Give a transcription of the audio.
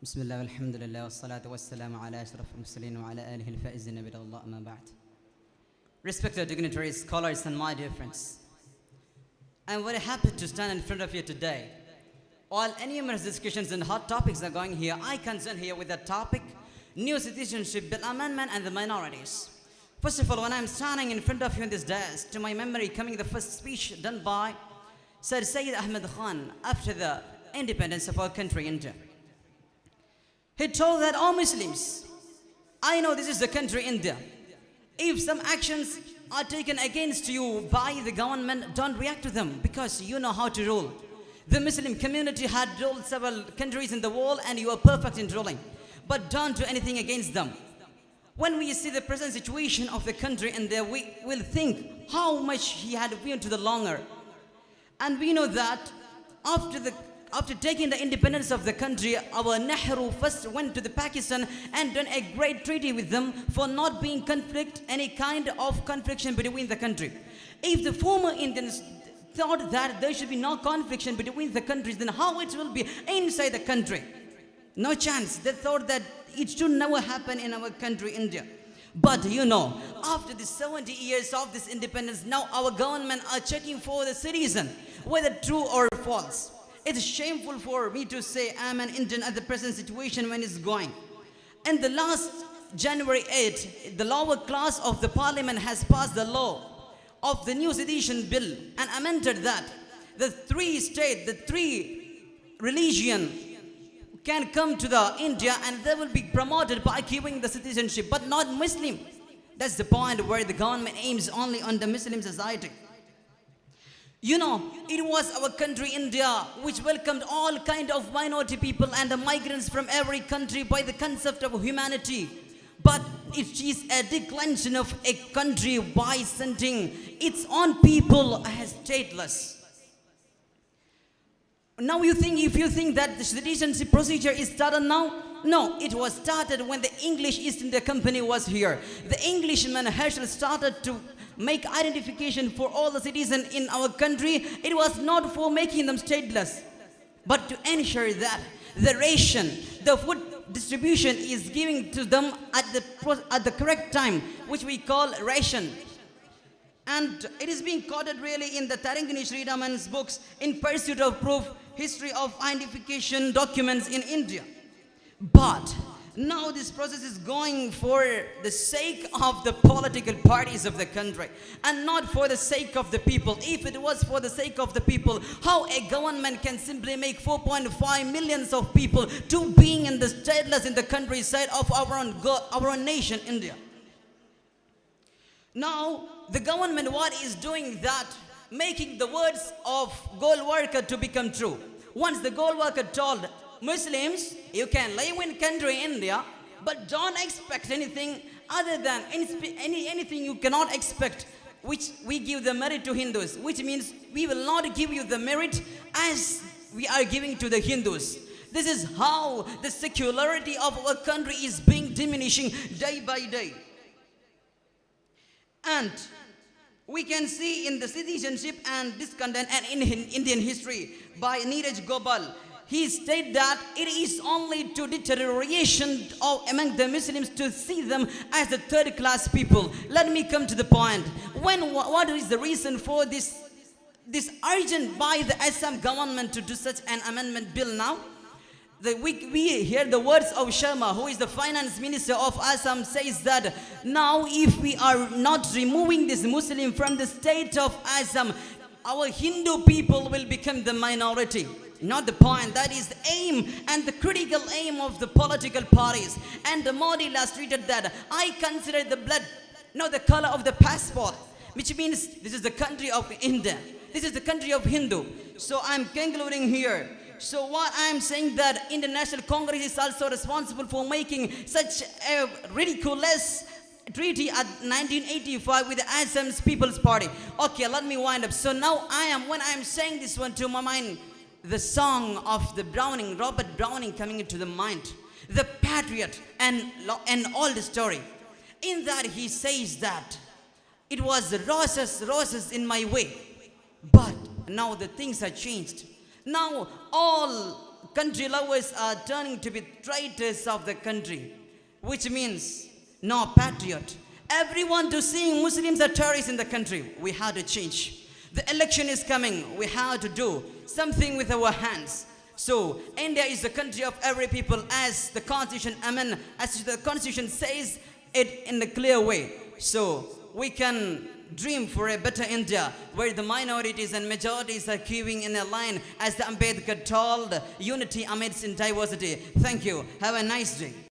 بسم الله والحمد لله والصلاة والسلام على أشرف المرسلين وعلى آله الفائزين برضا الله أما بعد. Respected dignitaries, scholars and my dear friends, I am very happy to stand in front of you today. While numerous discussions and hot topics are going here, I concern here with the topic New Citizenship Bill Amendment and the Minorities. First of all, when I am standing in front of you in this dais, to my memory coming the first speech done by Sir Sayyid Ahmed Khan after the independence of our country, India. He told that all Muslims, I know this is the country India. If some actions are taken against you by the government, don't react to them because you know how to rule. The Muslim community had ruled several countries in the world and you are perfect in ruling. But don't do anything against them. When we see the present situation of the country India, we will think how much he had viewed to the longer. And we know that after taking the independence of the country, our Nehru first went to the Pakistan and done a great treaty with them for not being any kind of confliction between the country. If the former Indians thought that there should be no confliction between the countries, then how it will be inside the country? No chance. They thought that it should never happen in our country, India. But you know, after the 70 years of this independence, now our government are checking for the citizen, whether true or false. It's shameful for me to say I'm an Indian at the present situation when it's going. And the last January 8, the lower class of the parliament has passed the law of the new sedition bill and amended that the three religion can come to the India and they will be promoted by giving the citizenship, but not Muslim. That's the point where the government aims only on the Muslim society. You know, it was our country India which welcomed all kind of minority people and the migrants from every country by the concept of humanity. But it is a declension of a country by sending its own people as stateless. Now if you think that the citizenship procedure is started now, no, it was started when the English East India Company was here. The Englishman Herschel started to make identification for all the citizens in our country. It was not for making them stateless, but to ensure that the ration, the food distribution is given to them at the correct time, which we call ration. And it is being quoted really in the Tarangini Sri Raman's books, In Pursuit of Proof, History of Identification Documents in India. But now this process is going for the sake of the political parties of the country and not for the sake of the people. If it was for the sake of the people, how a government can simply make 4.5 million of people to being in the stateless in the countryside of our own nation, India. Now, the government, what is doing that, making the words of goal worker to become true. Once the goal worker told Muslims, you can live in country India, but don't expect anything other than anything you cannot expect, which we give the merit to Hindus, which means we will not give you the merit as we are giving to the Hindus. This is how the secularity of our country is being diminishing day by day. And we can see in the citizenship and discontent and in Indian history by Neeraj Gopal, he stated that it is only to deterioration among the Muslims to see them as the third class people. Let me come to the point. What is the reason for this urgent by the Assam government to do such an amendment bill now? We hear the words of Sharma, who is the finance minister of Assam, says that now if we are not removing this Muslim from the state of Assam, our Hindu people will become the minority. Not the point. That is the aim and the critical aim of the political parties. And the Modi last treated that I consider the blood, not the color of the passport, which means this is the country of India. This is the country of Hindu. So I'm concluding here. So what I am saying that Indian National Congress is also responsible for making such a ridiculous treaty at 1985 with the Assam's People's Party. Okay, let me wind up. So now when I am saying this one to my mind, the song of the Browning, Robert Browning coming into the mind, the patriot and all the story. In that he says that it was roses in my way, but now the things are changed. Now all country lovers are turning to be traitors of the country, which means no patriot. Everyone to seeing Muslims are terrorists in the country. We have to change. The election is coming. We have to do something with our hands. So India is the country of every people, as the Constitution, as the Constitution says it in a clear way. So we can dream for a better India where the minorities and majorities are queuing in a line, as the Ambedkar told, unity amidst in diversity. Thank you. Have a nice day.